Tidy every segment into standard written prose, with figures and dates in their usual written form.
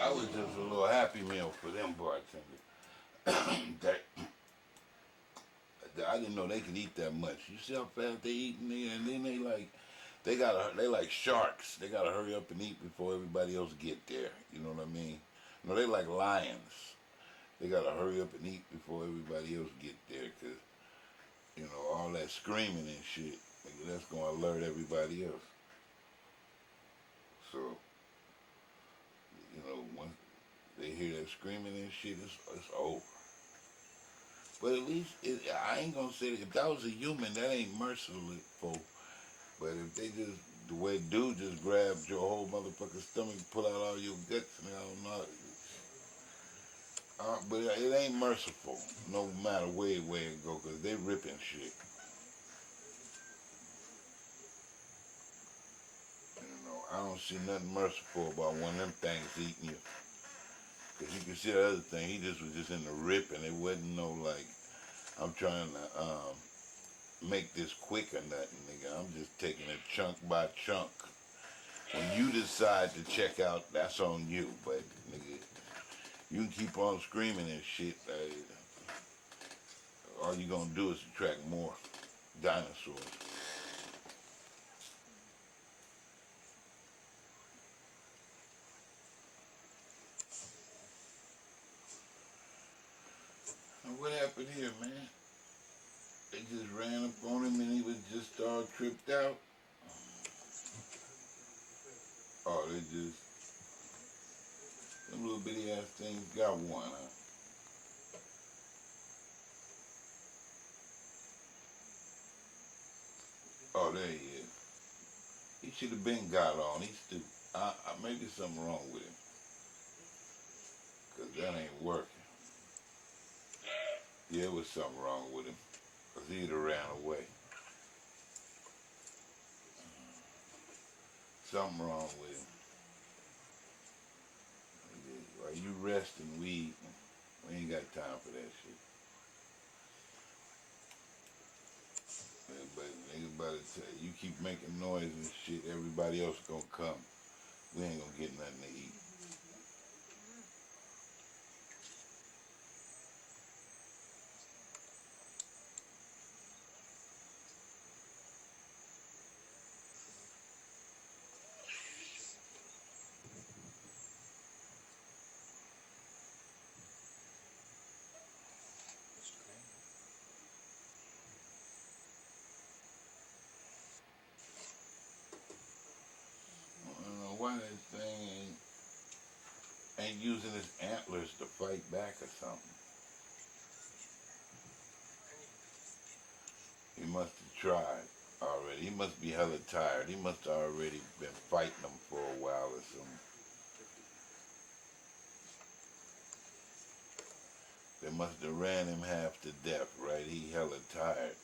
I was just a little happy meal for them bartenders. that, I didn't know they could eat that much. You see how fast they eating there, and then they like sharks. They gotta hurry up and eat before everybody else get there. You know what I mean? No, they like lions. They gotta hurry up and eat before everybody else get there, cause you know all that screaming and shit. That's gonna alert everybody else. So you know once they hear that screaming and shit, it's over. But at least I ain't gonna say that if that was a human, that ain't merciful. But if they just the way dude just grabbed your whole motherfucking stomach, pull out all your guts, and I don't know. But it ain't merciful, no matter where it go, cause they ripping shit. You know, I don't see nothing merciful about one of them things eating you. Cause you can see the other thing, he just was just in the ripping. It wasn't no like, I'm trying to make this quick or nothing, nigga. I'm just taking it chunk by chunk. When you decide to check out, that's on you. But nigga, you can keep on screaming and shit. All you gonna do is attract more dinosaurs. And what happened here, man? They just ran up on him and he was just all tripped out. Oh, they just, them little bitty ass things got one, huh? Oh, there he is. He should have been got on. He's stupid. Maybe something wrong with him. Cause that ain't working. Yeah, it was something wrong with him. Cause he'd have ran away. Something wrong with him. While you resting, we ain't got time for that shit. But nigga about to tell you keep making noise and shit, everybody else gonna come. We ain't gonna get nothing to eat. I don't know why that thing ain't using his antlers to fight back or something. He must have tried already. He must be hella tired. He must have already been fighting them for a while or something. They must have ran him half to death, right? He hella tired.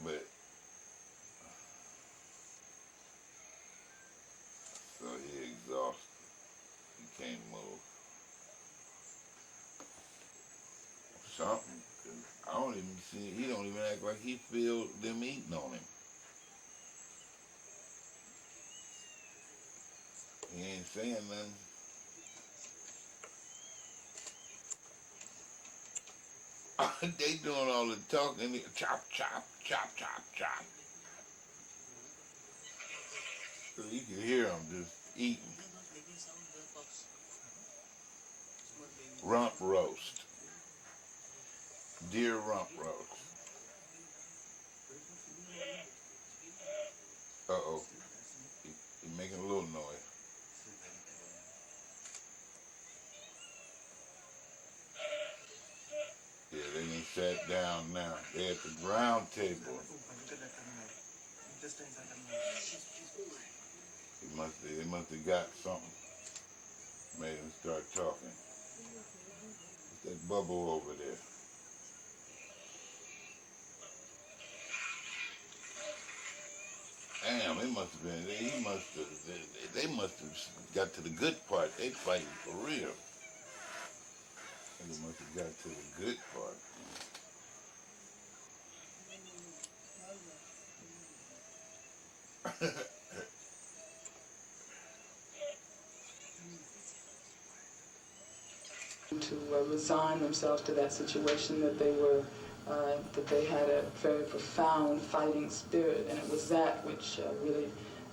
But, so he exhausted. He can't move. Something. 'Cause I don't even see, he don't even act like he feel them eating on him. He ain't saying nothing. They doing all the talking. Chop, chop, chop, chop, chop. So you can hear them just eating. Rump roast. Deer rump roast. Uh-oh. He making a little noise. Yeah, they done sat down now. They at the round table. They must have got something. Made them start talking. What's that bubble over there? Damn, it must have been. They must have got to the good part. They fighting for real. They must have got to the good part. resign themselves to that situation, that they had a very profound fighting spirit, and it was that which really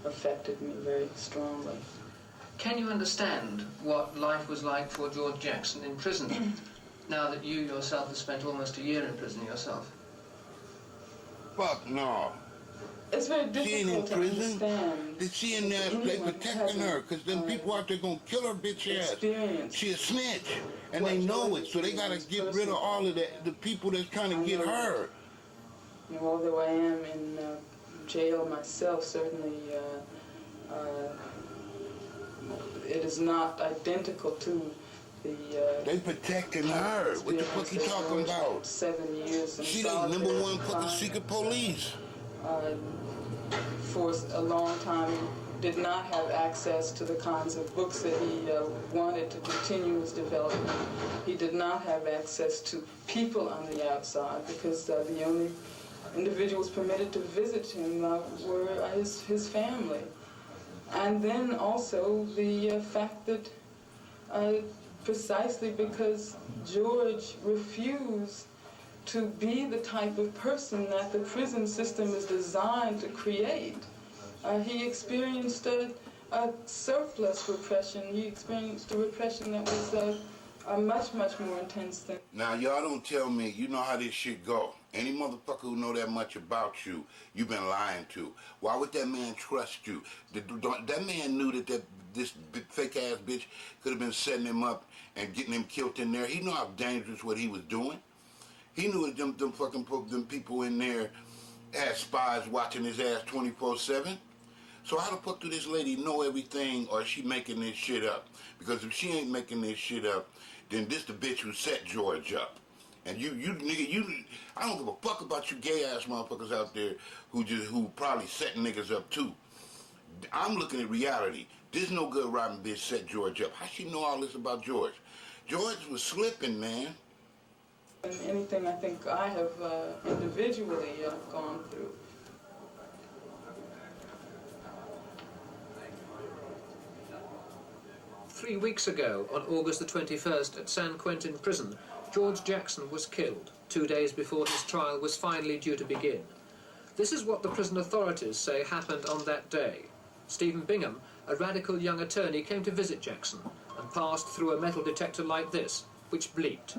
affected me very strongly. Can you understand what life was like for George Jackson in prison, now that you yourself have spent almost a year in prison yourself? Fuck no. It's very She ain't in difficult to prison. understand. She in there, they protecting her, because them people out there gonna kill her bitch ass. She a snitch, and they know it, so they gotta get rid of all of that, the people that's trying to get her. You know, although I am in jail myself, certainly it is not identical to the... they protecting her. What the fuck you talking about? 7 years in she the #1 fucking secret police. For a long time, did not have access to the kinds of books that he wanted to continue his development. He did not have access to people on the outside, because the only individuals permitted to visit him were his family. And then also the fact that precisely because George refused to be the type of person that the prison system is designed to create, he experienced a surplus repression. He experienced a repression that was much, much more intense than... Now, y'all don't tell me, you know how this shit go. Any motherfucker who know that much about you, you've been lying to. Why would that man trust you? That man knew that this fake-ass bitch could have been setting him up and getting him killed in there. He knew how dangerous what he was doing. He knew that them people in there had spies watching his ass 24/7. So how the fuck do this lady know everything, or is she making this shit up? Because if she ain't making this shit up, then this the bitch who set George up. And you nigga, I don't give a fuck about you gay ass motherfuckers out there who probably setting niggas up too. I'm looking at reality. This no good rotten bitch set George up. How she know all this about George? George was slipping, man. And anything I think I have individually gone through. Three weeks ago, on August the 21st, at San Quentin Prison, George Jackson was killed, 2 days before his trial was finally due to begin. This is what the prison authorities say happened on that day. Stephen Bingham, a radical young attorney, came to visit Jackson and passed through a metal detector like this, which bleeped.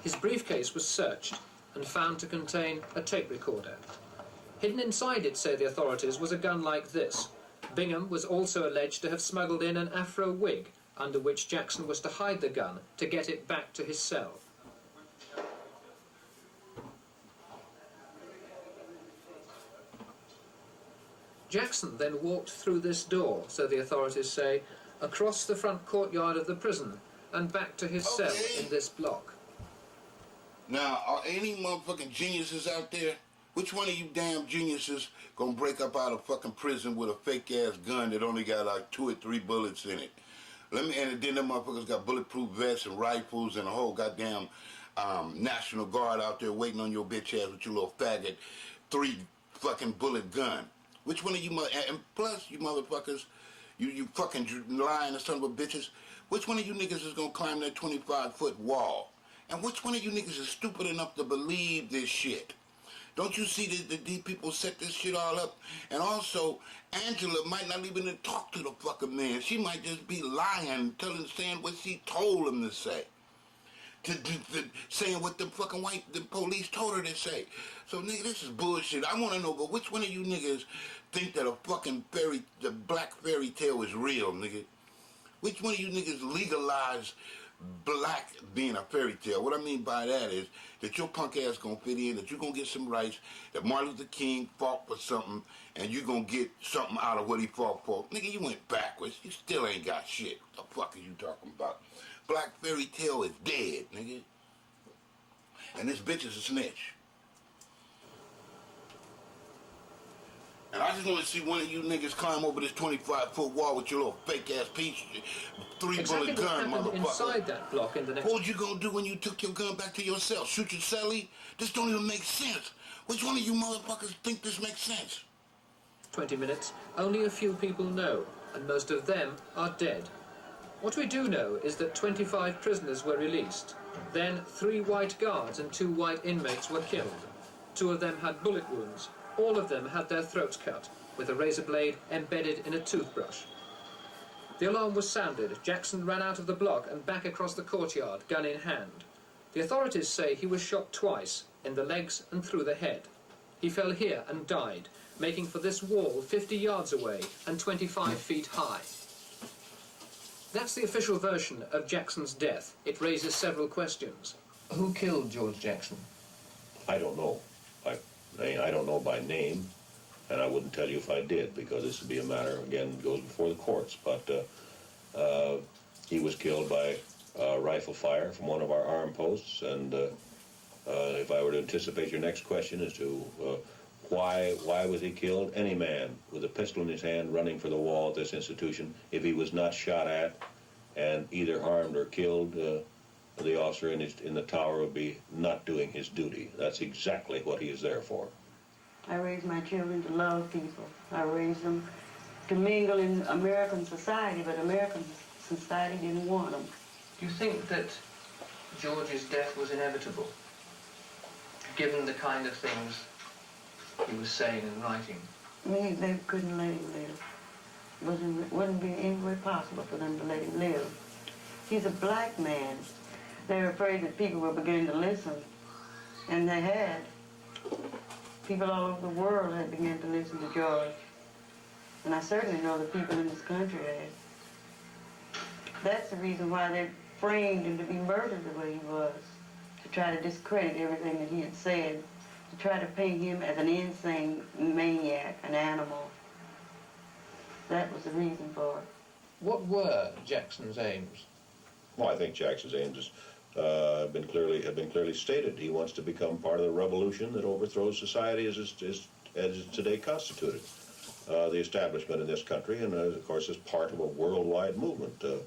His briefcase was searched and found to contain a tape recorder. Hidden inside it, say the authorities, was a gun like this. Bingham was also alleged to have smuggled in an afro wig, under which Jackson was to hide the gun to get it back to his cell. Jackson then walked through this door, so the authorities say, across the front courtyard of the prison and back to his cell in this block. Now, are any motherfucking geniuses out there? Which one of you damn geniuses gonna break up out of fucking prison with a fake-ass gun that only got like 2 or 3 bullets in it? And then them motherfuckers got bulletproof vests and rifles and a whole goddamn National Guard out there waiting on your bitch ass with your little faggot 3 fucking bullet gun. Which one of you, and plus you motherfuckers, you fucking lying son of a bitches, which one of you niggas is gonna climb that 25-foot wall? And which one of you niggas is stupid enough to believe this shit? Don't you see that these people set this shit all up? And also, Angela might not even talk to the fucking man. She might just be lying, saying what she told him to say. Saying what the fucking the police told her to say. So, nigga, this is bullshit. I want to know, but which one of you niggas think that a fucking the black fairy tale is real, nigga? Which one of you niggas legalize black being a fairy tale? What I mean by that is that your punk ass gonna fit in, that you're gonna get some rights, that Martin Luther King fought for something, and you gonna get something out of what he fought for. Nigga, you went backwards. You still ain't got shit. What the fuck are you talking about? Black fairy tale is dead, nigga. And this bitch is a snitch. And I just want to see one of you niggas climb over this 25-foot wall with your little fake-ass piece, 3-bullet gun, motherfucker. Inside that block in the next... What was you gonna do when you took your gun back to your cell? Shoot your cellie? This don't even make sense. Which one of you motherfuckers think this makes sense? 20 minutes, only a few people know, and most of them are dead. What we do know is that 25 prisoners were released. Then 3 white guards and 2 white inmates were killed. 2 of them had bullet wounds. All of them had their throats cut, with a razor blade embedded in a toothbrush. The alarm was sounded. Jackson ran out of the block and back across the courtyard, gun in hand. The authorities say he was shot twice, in the legs and through the head. He fell here and died, making for this wall 50 yards away and 25 feet high. That's the official version of Jackson's death. It raises several questions. Who killed George Jackson? I don't know. I don't know by name, and I wouldn't tell you if I did, because this would be a matter, again, goes before the courts. But he was killed by rifle fire from one of our arm posts, and if I were to anticipate your next question as to why was he killed, any man with a pistol in his hand running for the wall at this institution, if he was not shot at and either harmed or killed, the officer in the tower would be not doing his duty. That's exactly what he is there for. I raised my children to love people. I raised them to mingle in American society, but American society didn't want them. Do you think that George's death was inevitable, given the kind of things he was saying and writing? Maybe they couldn't let him live. It wouldn't be any way possible for them to let him live. He's a black man. They were afraid that people would begin to listen, and they had. People all over the world had begun to listen to George, and I certainly know the people in this country had. That's the reason why they framed him to be murdered the way he was, to try to discredit everything that he had said, to try to paint him as an insane maniac, an animal. That was the reason for it. What were Jackson's aims? Well, I think Jackson's aims have been clearly stated. He wants to become part of the revolution that overthrows society as it's today constituted. The establishment in this country, and of course, is part of a worldwide movement. I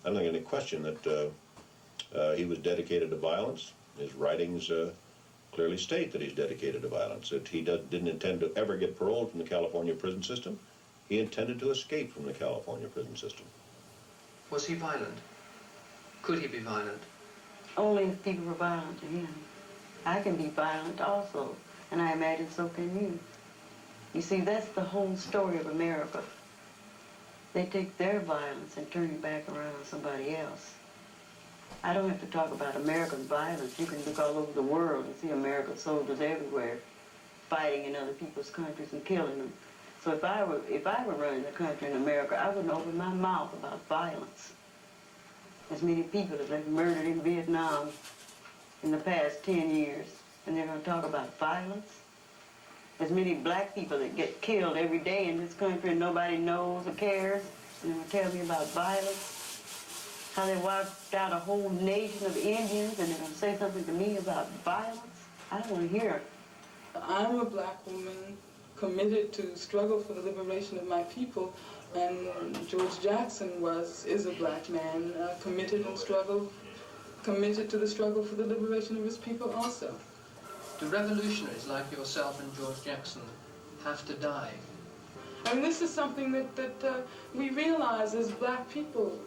don't think any question that he was dedicated to violence. His writings clearly state that he's dedicated to violence. That he didn't intend to ever get paroled from the California prison system. He intended to escape from the California prison system. Was he violent? Could he be violent? Only if people were violent to him. I can be violent also, and I imagine so can you. You see, that's the whole story of America. They take their violence and turn it back around on somebody else. I don't have to talk about American violence. You can look all over the world and see American soldiers everywhere fighting in other people's countries and killing them. So if I were running the country in America, I wouldn't open my mouth about violence. As many people as they've murdered in Vietnam in the past 10 years, and they're going to talk about violence. As many black people that get killed every day in this country and nobody knows or cares, and they're going to tell me about violence. How they wiped out a whole nation of Indians, and they're going to say something to me about violence. I don't want to hear it. I'm a black woman committed to struggle for the liberation of my people, and George Jackson is a black man committed to the struggle for the liberation of his people also. Do revolutionaries like yourself and George Jackson have to die? I mean, this is something that we realize as black people.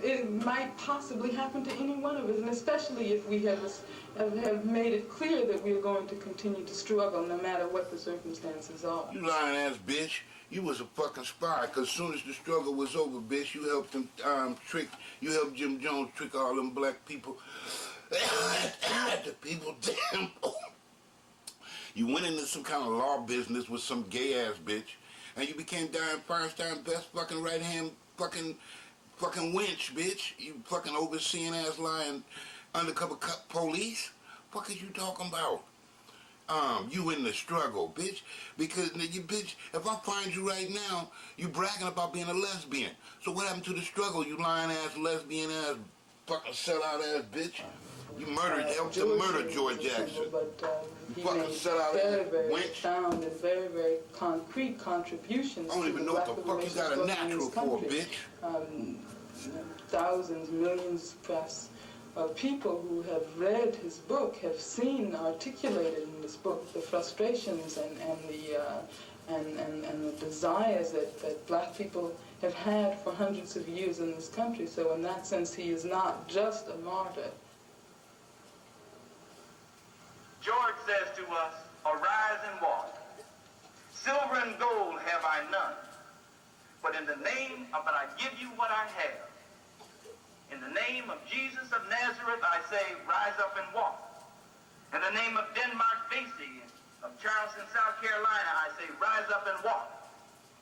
It might possibly happen to any one of us, and especially if we have made it clear that we are going to continue to struggle no matter what the circumstances are. You lying ass bitch. You was a fucking spy, cause as soon as the struggle was over, bitch, you helped them you helped Jim Jones trick all them black people. The people, damn. You went into some kind of law business with some gay ass bitch, and you became Dianne Feinstein's best fucking right hand fucking winch, bitch. You fucking overseeing ass lying undercover police. Fuck is you talking about? You in the struggle, bitch. Because you bitch, if I find you right now, you bragging about being a lesbian. So what happened to the struggle, you lying ass, lesbian ass, fucking sellout ass bitch? You helped to murder George Jackson. But he fucking made sellout very wench. sound and very concrete contributions. I don't even know what the fuck you got a natural for, bitch. Thousands, millions, perhaps people who have read his book have seen articulated in this book the frustrations and the desires that black people have had for hundreds of years in this country. So in that sense, he is not just a martyr. George says to us, arise and walk. Silver and gold have I none, but in the name of, but I give you what I have. In the name of Jesus of Nazareth, I say, rise up and walk. In the name of Denmark Vesey of Charleston, South Carolina, I say, rise up and walk.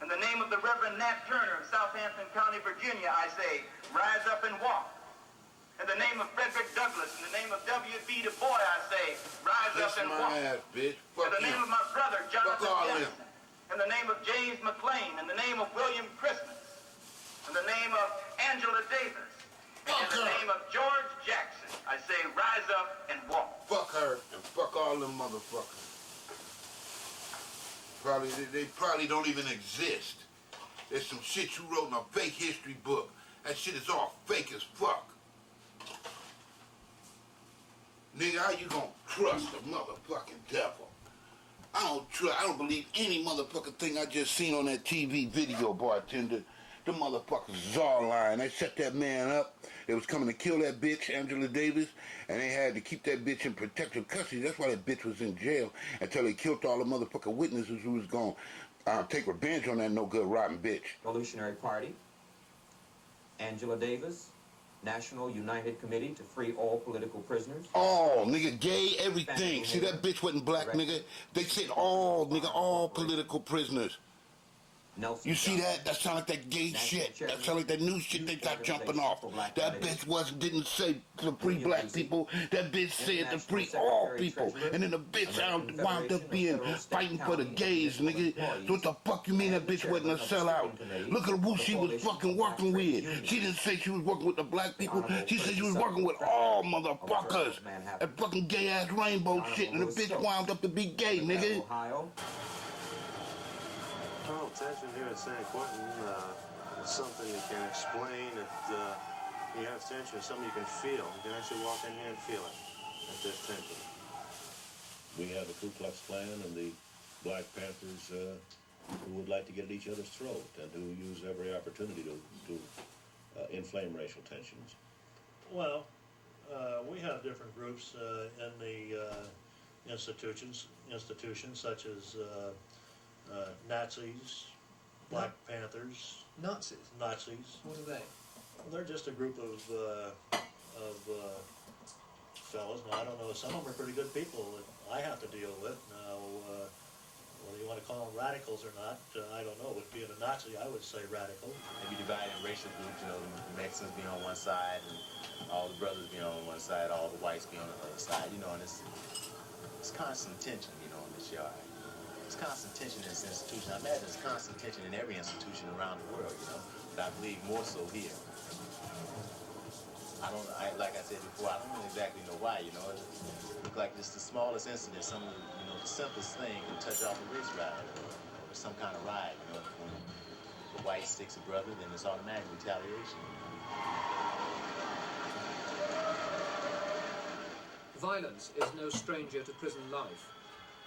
In the name of the Reverend Nat Turner of Southampton County, Virginia, I say, rise up and walk. In the name of Frederick Douglass, in the name of W.B. Du Bois, I say, rise up and walk. Ass, bitch. In the name of my brother, Jonathan Jefferson. In the name of James McLean. In the name of William Christmas. In the name of Angela Davis. In the name of George Jackson, I say, rise up and walk. Fuck her and fuck all them motherfuckers. They probably don't even exist. There's some shit you wrote in a fake history book. That shit is all fake as fuck. Nigga, how you gonna trust the motherfucking devil? I don't believe any motherfucking thing I just seen on that TV video, bartender. The motherfuckers is all lying. They set that man up. They was coming to kill that bitch, Angela Davis, and they had to keep that bitch in protective custody. That's why that bitch was in jail until they killed all the motherfucking witnesses who was gonna take revenge on that no good rotten bitch. Revolutionary Party, Angela Davis, National United Committee to free all political prisoners. All, nigga, gay, everything. See, that bitch wasn't black, nigga. They said all, nigga, all political prisoners. Nelson You see that? That sound like that gay shit. That sound like that new shit they got jumping off. That bitch didn't say to free black people. That bitch said to free all people. And then the bitch wound up being fighting for the gays, nigga. So what the fuck you mean that bitch wasn't a sellout? Look at who she was fucking working with. She didn't say she was working with the black people. She said she was working with all motherfuckers. That fucking gay ass rainbow shit. And the bitch wound up to be gay, nigga. Well, tension here at San Quentin, it's something you can explain. You have tension, it's something you can feel. You can actually walk in here and feel it, at this tension. We have the Ku Klux Klan and the Black Panthers who would like to get at each other's throat and who use every opportunity to inflame racial tensions. Well, we have different groups in the institutions such as Nazis, Black Panthers. Nazis? Nazis. What are they? Well, they're just a group of fellas. Now, I don't know, some of them are pretty good people that I have to deal with. Now, whether you want to call them radicals or not, I don't know. With being a Nazi, I would say radical. They be divided in racial groups, you know, the Mexicans be on one side, and all the brothers be on one side, all the whites be on the other side, you know, and it's constant tension, you know, in this yard. It's constant tension in this institution. I imagine it's constant tension in every institution around the world, you know, but I believe more so here. Like I said before, I don't really exactly know why, you know. It looks like just the smallest incident, some of the, you know, the simplest thing can touch off a race riot or some kind of riot, you know. When the white sticks a brother, then it's automatic retaliation. Violence is no stranger to prison life.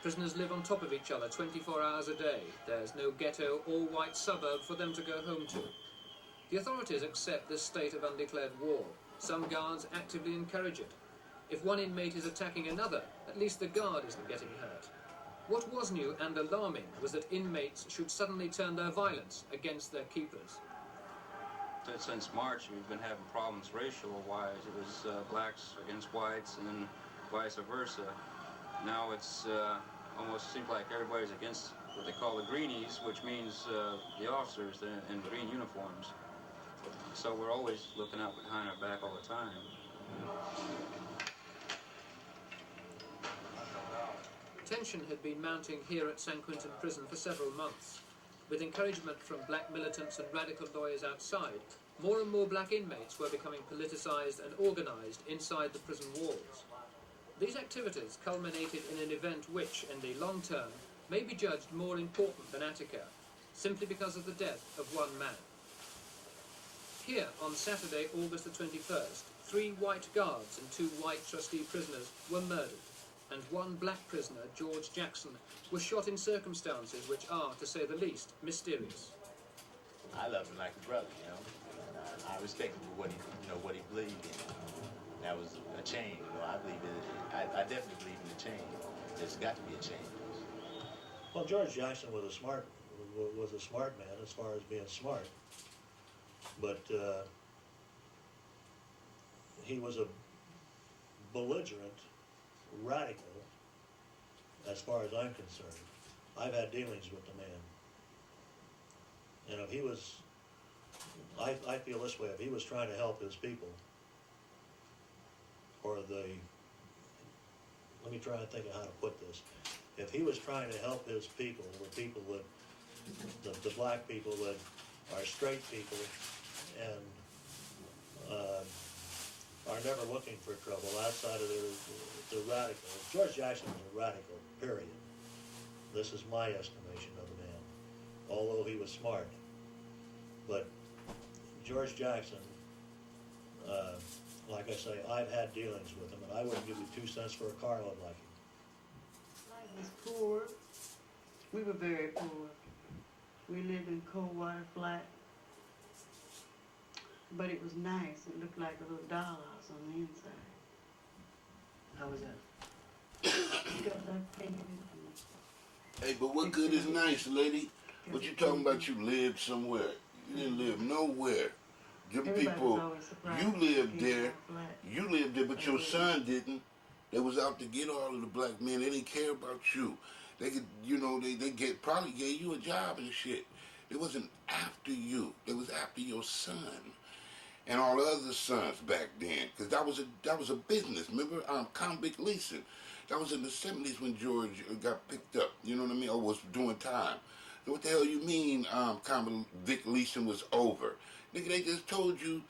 Prisoners live on top of each other 24 hours a day. There's no ghetto or white suburb for them to go home to. The authorities accept this state of undeclared war. Some guards actively encourage it. If one inmate is attacking another, at least the guard isn't getting hurt. What was new and alarming was that inmates should suddenly turn their violence against their keepers. Since March, we've been having problems racial-wise. It was blacks against whites and then vice versa. Now it's almost seems like everybody's against what they call the greenies, which means the officers in green uniforms. So we're always looking out behind our back all the time. Tension had been mounting here at San Quentin prison for several months. With encouragement from black militants and radical lawyers outside, more and more black inmates were becoming politicized and organized inside the prison walls. These activities culminated in an event which, in the long term, may be judged more important than Attica, simply because of the death of one man. Here, on Saturday, August the 21st, 3 white guards and 2 white trustee prisoners were murdered, and 1 black prisoner, George Jackson, was shot in circumstances which are, to say the least, mysterious. I loved him like a brother, you know. And I respect him for what he, what he believed in. That was a change, I definitely believe in the change. There's got to be a change. Well, George Jackson was a smart man as far as being smart, but he was a belligerent radical as far as I'm concerned. I've had dealings with the man. And if he was, I feel this way, if he was trying to help his people, or let me try and think of how to put this. If he was trying to help his people, the people that, the black people that are straight people and are never looking for trouble outside of the radicals. George Jackson was a radical, period. This is my estimation of the man, although he was smart. But George Jackson, like I say, I've had dealings with him, and I wouldn't give you 2 cents for a carload like him. Life was poor. We were very poor. We lived in cold water flat. But it was nice. It looked like a little dollhouse on the inside. How was that? Because I painted it. Hey, but what good is nice, lady? What you talking about? You lived somewhere. You didn't live nowhere. Them people, you lived there. You lived there, but your son didn't. They was out to get all of the black men. They didn't care about you. They could, they probably gave you a job and shit. It wasn't after you. It was after your son and all the other sons back then. Because that was a business. Remember, convict leasing. That was in the 70s when George got picked up. You know what I mean? Or was doing time. So what the hell you mean convict leasing was over? Nigga, they just told you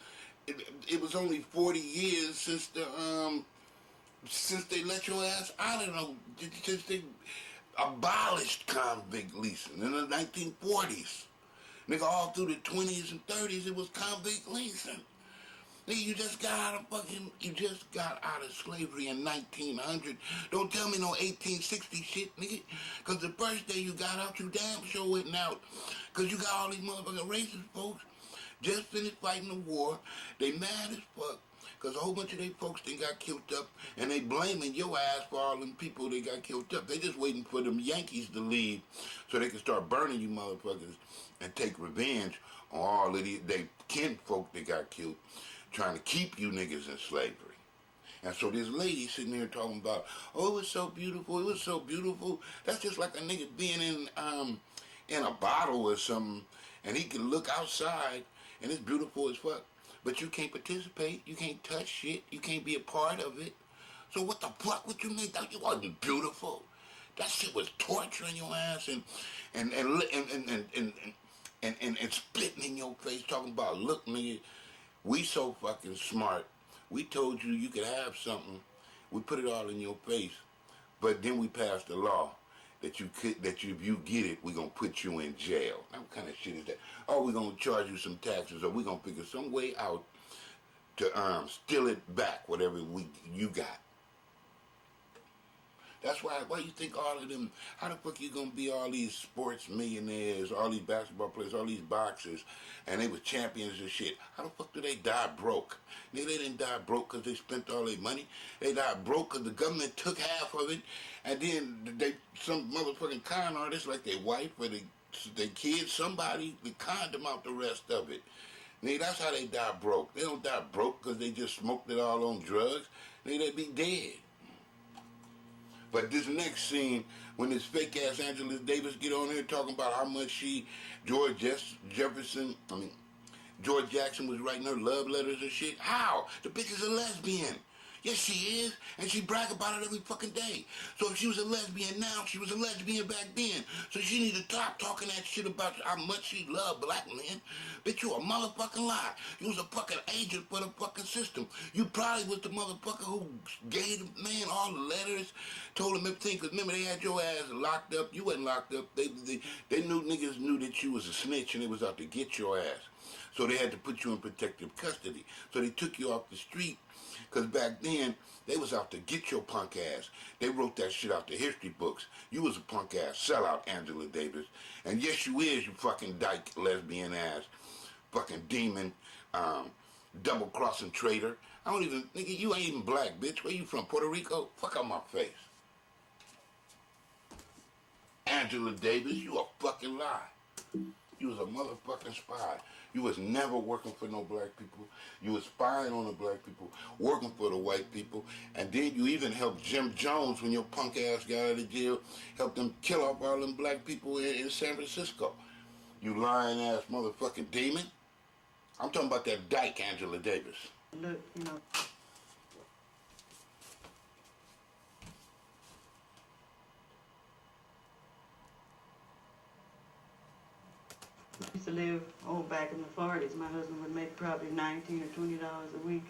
it was only 40 years since they let your ass out of them, since they abolished convict leasing in the 1940s. Nigga, all through the 20s and 30s, it was convict leasing. Nigga, you just got out of slavery in 1900. Don't tell me no 1860 shit, nigga. Because the first day you got out, you damn sure went out. Because you got all these motherfucking racist folks just finished fighting the war. They mad as fuck. Because a whole bunch of they folks they got killed up, and they blaming your ass for all them people they got killed up. They just waiting for them Yankees to leave so they can start burning you motherfuckers and take revenge on all of they kinfolk that got killed, trying to keep you niggas in slavery. And so this lady sitting there talking about, oh, it was so beautiful, it was so beautiful. That's just like a nigga being in a bottle or something, and he can look outside, and it's beautiful as fuck. But you can't participate, you can't touch shit, you can't be a part of it. So what the fuck would you mean? That wasn't beautiful. That shit was torturing your ass and spitting in your face, talking about, look, nigga, we so fucking smart. We told you you could have something. We put it all in your face, but then we passed a law that if you get it, we're gonna put you in jail. Now what kind of shit is that? Oh, we're gonna charge you some taxes, or we're gonna figure some way out to steal it back, whatever you got. That's why you think all of them, how the fuck you gonna be all these sports millionaires, all these basketball players, all these boxers, and they was champions and shit. How the fuck do they die broke? Nigga, they didn't die broke because they spent all their money. They died broke because the government took half of it, and then some motherfucking con artist, like their wife or their kids, somebody, they conned them out the rest of it. Nigga, that's how they die broke. They don't die broke because they just smoked it all on drugs. Nigga, they be dead. But this next scene, when this fake-ass Angela Davis get on here talking about how much George Jackson was writing her love letters and shit. How? The bitch is a lesbian. Yes, she is, and she brag about it every fucking day. So if she was a lesbian now, she was a lesbian back then. So she need to stop talking that shit about how much she loved black men. Bitch, you a motherfucking lie. You was a fucking agent for the fucking system. You probably was the motherfucker who gave the man all the letters, told him everything, because remember, they had your ass locked up. You wasn't locked up. They knew, niggas knew that you was a snitch, and they was out to get your ass. So they had to put you in protective custody. So they took you off the street, because back then, they was out to get your punk ass. They wrote that shit out the history books. You was a punk ass sellout, Angela Davis. And yes, you is, you fucking dyke, lesbian ass, fucking demon, double-crossing traitor. I don't even, nigga, you ain't even black, bitch. Where you from, Puerto Rico? Fuck out my face. Angela Davis, you a fucking lie. You was a motherfucking spy. You was never working for no black people. You was spying on the black people, working for the white people, and then you even helped Jim Jones when your punk ass got out of jail, helped them kill off all them black people in San Francisco. You lying ass motherfucking demon. I'm talking about that dyke, Angela Davis. Look, you know. Used to live, back in the 40s. My husband would make probably $19 or $20 a week.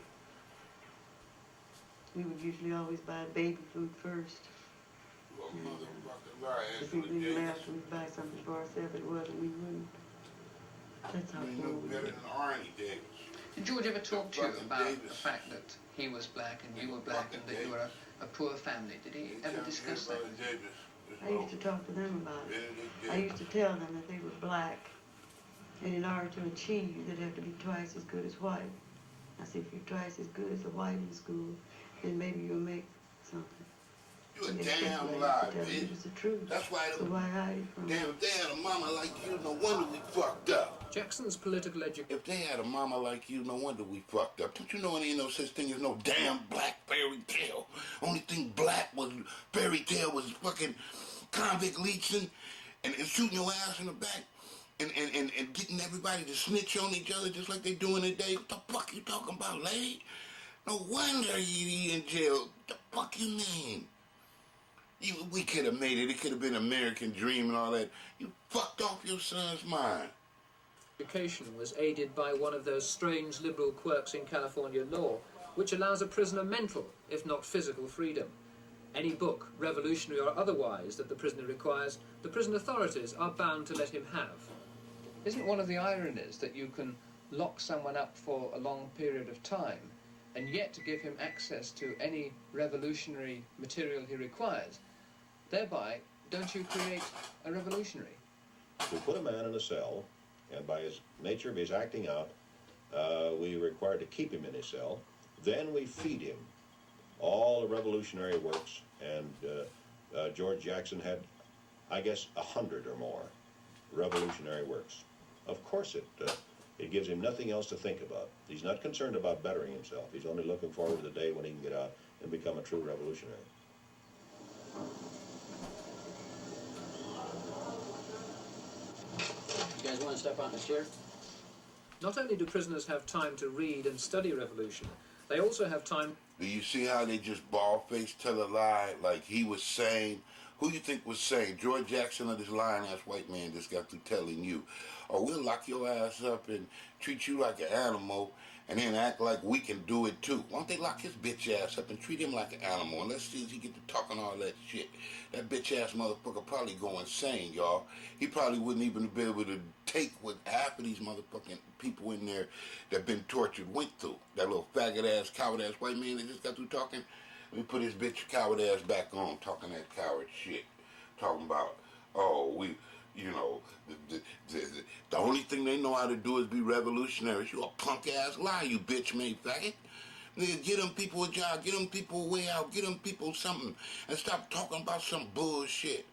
We would usually always buy baby food first. Well, motherfucking lie, If we Angela didn't Davis. laugh, we'd buy something for ourselves. If it wasn't, we wouldn't. That's how You poor know we better were. than Arnie Davis. Did George ever talk to you Fucking about Davis. the fact that he was black and you were black and that you were a poor family? Did he ever discuss that? I used to talk to them about it. I used to tell them that they were black, and in order to achieve, they'd have to be twice as good as white. I said, if you're twice as good as a white in school, then maybe you'll make something. You a And they damn speculated lie, to tell me bitch. it was the truth. That's why So why hide it from damn, me? if they had a mama like you, no wonder we fucked up. Jackson's political education. If they had a mama like you, no wonder we fucked up. Don't you know ain't no such thing as no damn black fairy tale? Only thing black was fairy tale was fucking convict leeching and shooting your ass in the back and getting everybody to snitch on each other just like they doing today. What the fuck you talking about, lady? No wonder you in jail. What the fuck you mean? We could have made it. It could have been American Dream and all that. You fucked off your son's mind. Education was aided by one of those strange liberal quirks in California law, which allows a prisoner mental, if not physical, freedom. Any book, revolutionary or otherwise, that the prisoner requires, the prison authorities are bound to let him have. Isn't one of the ironies that you can lock someone up for a long period of time and yet give him access to any revolutionary material he requires? Thereby, don't you create a revolutionary? We put a man in a cell, and by his nature of his acting out, we are required to keep him in his cell. Then we feed him all the revolutionary works, and George Jackson had, I guess, 100 or more revolutionary works. Of course it gives him nothing else to think about. He's not concerned about bettering himself. He's only looking forward to the day when he can get out and become a true revolutionary. You guys want to step on the chair? Not only do prisoners have time to read and study revolution, they also have time. Do you see how they just bald-faced tell a lie like he was saying? Who you think was saying? George Jackson or this lying-ass white man just got through telling you, oh, we'll lock your ass up and treat you like an animal and then act like we can do it too. Why don't they lock his bitch ass up and treat him like an animal and let's see if he get to talking all that shit. That bitch ass motherfucker probably go insane, y'all. He probably wouldn't even be able to take what half of these motherfucking people in there that been tortured went through. That little faggot ass, coward ass white man that just got through talking. Let me put his bitch coward ass back on, talking that coward shit. Talking about, oh, we, you know, the only thing they know how to do is be revolutionaries. You a punk ass lie, you bitch made faggot. Nigga, get them people a job, get them people a way out, get them people something, and stop talking about some bullshit.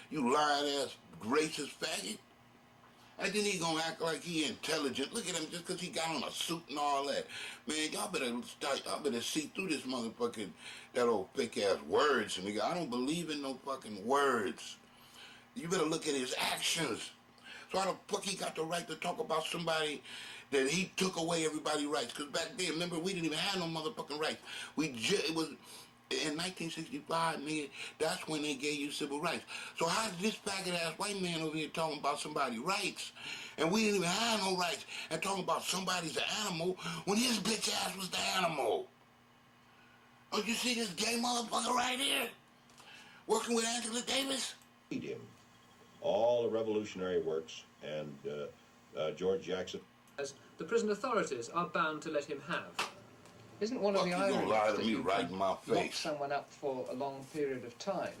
You lying ass racist faggot. And then he gonna act like he intelligent. Look at him just because he got on a suit and all that. Man, y'all better see through this motherfucking, that old fake ass words, nigga. I don't believe in no fucking words. You better look at his actions. So how the fuck he got the right to talk about somebody that he took away everybody's rights? Because back then, remember, we didn't even have no motherfucking rights. It was in 1965, nigga, that's when they gave you civil rights. So how is this faggot-ass white man over here talking about somebody's rights? And we didn't even have no rights and talking about somebody's an animal when his bitch ass was the animal. Don't you see this gay motherfucker right here? Working with Angela Davis? Feed him all the revolutionary works, and George Jackson. As the prison authorities are bound to let him have. Isn't one of the You gonna ironies lie to that me you right can in my lock face someone up for a long period of time,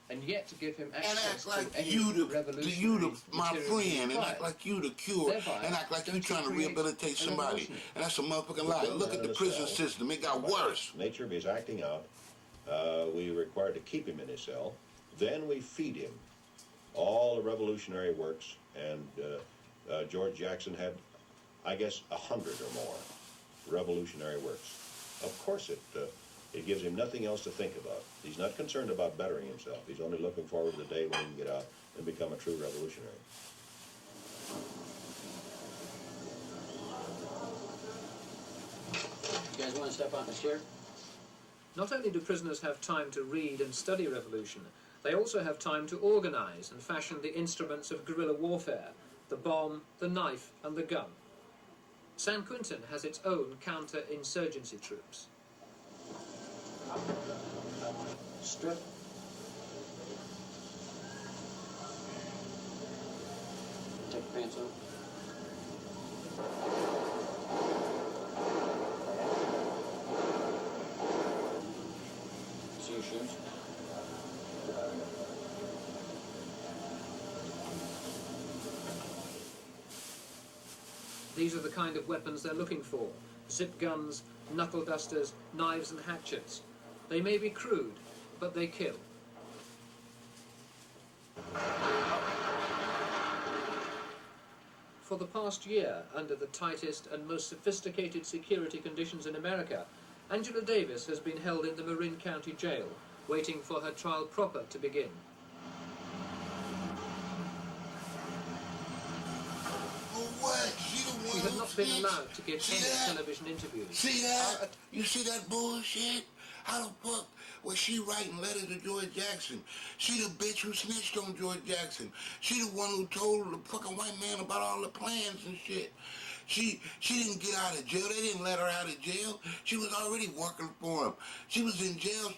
and yet to give him and access act like to any you revolutionary my materials friend, and required, act like you the cure, thereby and act like you don't trying to create rehabilitate a somebody. revolutionary? And that's a motherfucking lie. Put Look him at the in a prison cell. system. It got worse. Nature of his acting out. We were required to keep him in his cell. Then we feed him all the revolutionary works, and George Jackson had, I guess, 100 or more revolutionary works. Of course it gives him nothing else to think about. He's not concerned about bettering himself. He's only looking forward to the day when he can get out and become a true revolutionary. You guys want to step on the chair? Not only do prisoners have time to read and study revolution, they also have time to organise and fashion the instruments of guerrilla warfare, the bomb, the knife and the gun. San Quentin has its own counter-insurgency troops. Strip. Take your pants off. See your shoes. These are the kind of weapons they're looking for: zip guns, knuckle dusters, knives and hatchets. They may be crude, but they kill. For the past year, under the tightest and most sophisticated security conditions in America, Angela Davis has been held in the Marin County Jail, waiting for her trial proper to begin. What? She the one She had who not been snitched? allowed to give See any that? television interviews. See that? You see that bullshit? How the fuck was she writing letters to George Jackson? She the bitch who snitched on George Jackson. She the one who told the fucking white man about all the plans and shit. She didn't get out of jail. They didn't let her out of jail. She was already working for him. She was in jail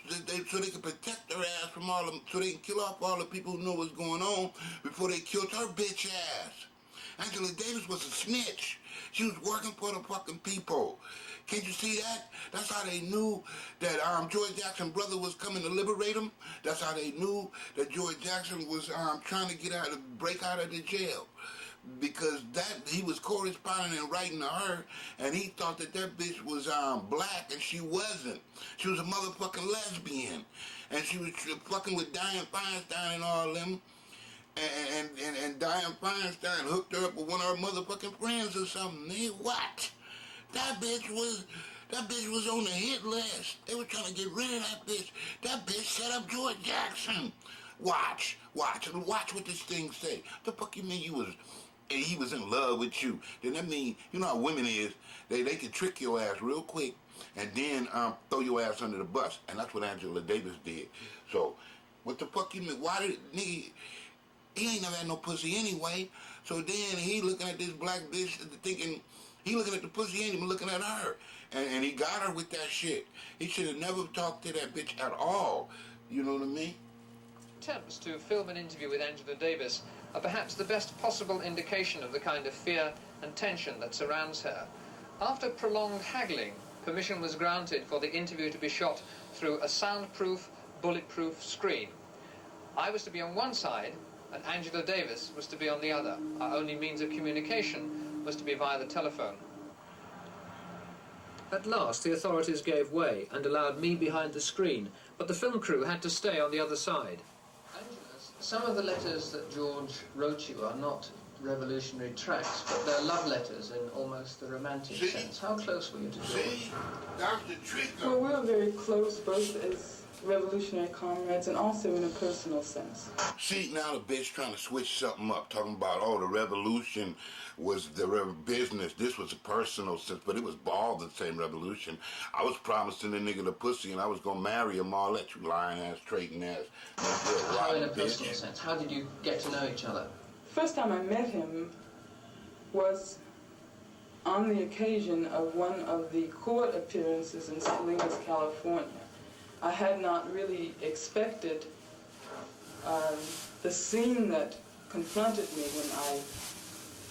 so they could protect her ass from all them, so they can kill off all the people who know what's going on before they killed her bitch ass. Angela Davis was a snitch. She was working for the fucking people. Can't you see that? That's how they knew that George Jackson's brother was coming to liberate him. That's how they knew that George Jackson was trying to get out, to break out of the jail. Because he was corresponding and writing to her, and he thought that bitch was black, and she wasn't. She was a motherfucking lesbian, and she was fucking with Dianne Feinstein and all them. And Dianne Feinstein hooked her up with one of her motherfucking friends or something. What? That bitch was on the hit list. They were trying to get rid of that bitch. That bitch set up George Jackson. Watch what this thing say. The fuck you mean he was in love with you? Then that mean, you know how women is, they can trick your ass real quick and then throw your ass under the bus. And that's what Angela Davis did. So, what the fuck you mean? Why did, nigga, he ain't never had no pussy anyway. So then he looking at this black bitch thinking, he looking at the pussy, he ain't even looking at her. And he got her with that shit. He should have never talked to that bitch at all. You know what I mean? Attempts to film an interview with Angela Davis are perhaps the best possible indication of the kind of fear and tension that surrounds her. After prolonged haggling, permission was granted for the interview to be shot through a soundproof, bulletproof screen. I was to be on one side, and Angela Davis was to be on the other. Our only means of communication was to be via the telephone. At last, the authorities gave way and allowed me behind the screen, but the film crew had to stay on the other side. Angela, some of the letters that George wrote you are not revolutionary tracts, but they're love letters in almost the romantic sense. How close were you to George? See? That's the trick. Well, we were very close, both as revolutionary comrades and also in a personal sense. See, now the bitch trying to switch something up, talking about, oh, the revolution was the business. This was a personal sense, but it was all the same revolution. I was promising the nigga the pussy, and I was gonna marry him, all that, you lying ass, traitor ass. How in a personal sense? How did you get to know each other? First time I met him was on the occasion of one of the court appearances in Salinas, California. I had not really expected the scene that confronted me when I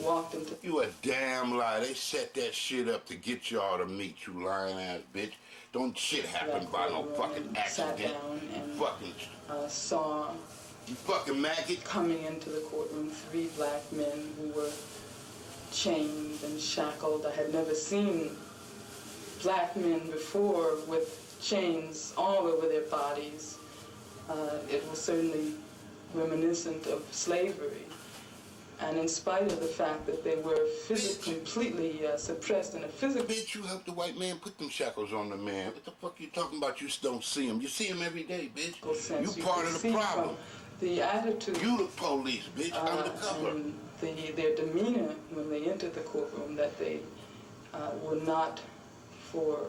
walked into... You a damn lie. They set that shit up to get y'all to meet, you lying ass bitch. Don't shit happen by no fucking accident. Sat down and fucking saw... You fucking maggot. Coming into the courtroom, 3 black men who were chained and shackled. I had never seen black men before with chains all over their bodies. It was certainly reminiscent of slavery. And in spite of the fact that they were completely suppressed in a physical... Bitch, you helped the white man put them shackles on the man. What the fuck you talking about? You don't see him. You see him every day, bitch. Sense. You part of the problem. The attitude... You the police, bitch. Undercover. And their demeanor when they entered the courtroom, that they were not for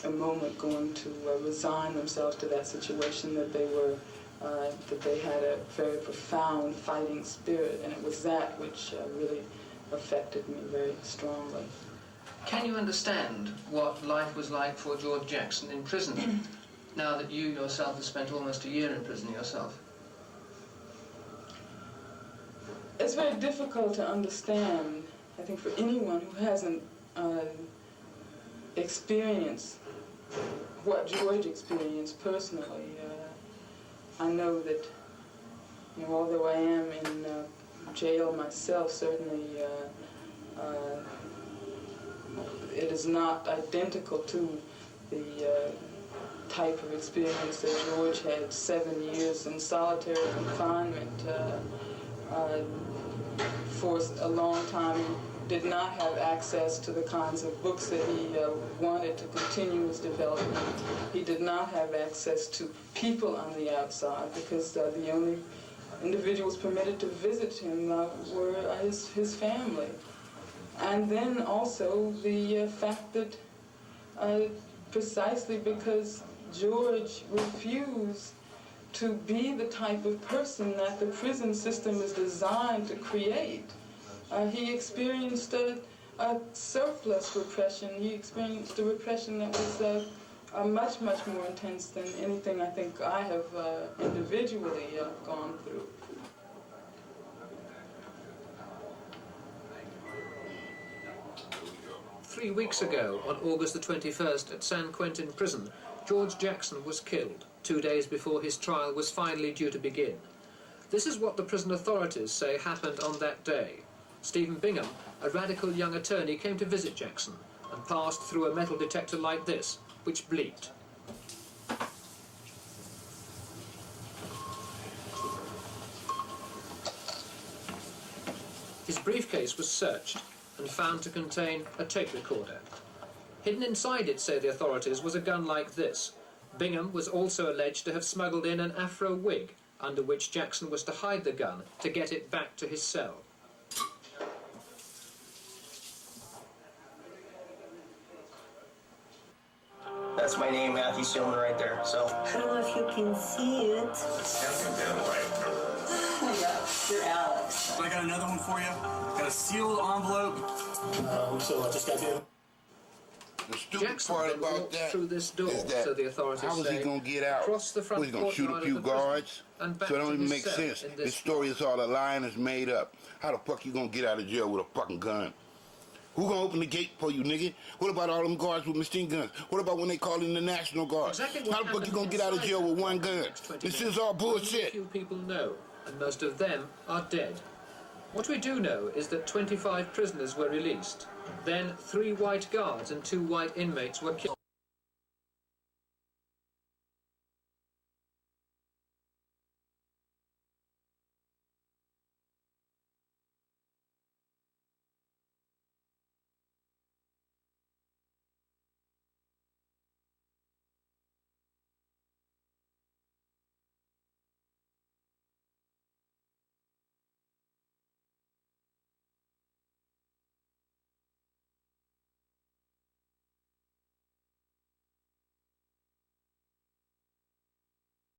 a moment going to resign themselves to that situation, that they were... that they had a very profound fighting spirit, and it was that which really affected me very strongly. Can you understand what life was like for George Jackson in prison, now that you yourself have spent almost a year in prison yourself? It's very difficult to understand, I think, for anyone who hasn't experienced what George experienced personally. I know that, although I am in jail myself, certainly it is not identical to the type of experience that George had. 7 years in solitary confinement for a long time. Did not have access to the kinds of books that he wanted to continue his development. He did not have access to people on the outside, because the only individuals permitted to visit him were his family. And then also the fact that precisely because George refused to be the type of person that the prison system is designed to create, he experienced a surplus repression. He experienced a repression that was much, much more intense than anything I think I have individually gone through. Three weeks ago, on August the 21st, at San Quentin prison, George Jackson was killed, 2 days before his trial was finally due to begin. This is what the prison authorities say happened on that day. Stephen Bingham, a radical young attorney, came to visit Jackson and passed through a metal detector like this, which bleeped. His briefcase was searched and found to contain a tape recorder. Hidden inside it, say the authorities, was a gun like this. Bingham was also alleged to have smuggled in an afro wig, under which Jackson was to hide the gun to get it back to his cell. That's my name, Matthew Stillman, right there. So I don't know if you can see it. Yeah, you're Alex. I got another one for you. Got a sealed envelope. So what this guy do? The stupid Jackson part then about walked that through this door, is that so the authorities how was say, he gonna get out? across the front Was he gonna shoot a courtyard few of the prison guards? and back So it don't to even his make cell sense. in This this story is all a lie and it's made up. How the fuck you gonna get out of jail with a fucking gun? Who gonna open the gate for you, nigga? What about all them guards with machine guns? What about when they call in the National Guard? Exactly How the fuck you gonna get out of jail with one gun? This is all bullshit. Few people know, and most of them are dead. What we do know is that 25 prisoners were released. Then 3 white guards and 2 white inmates were killed.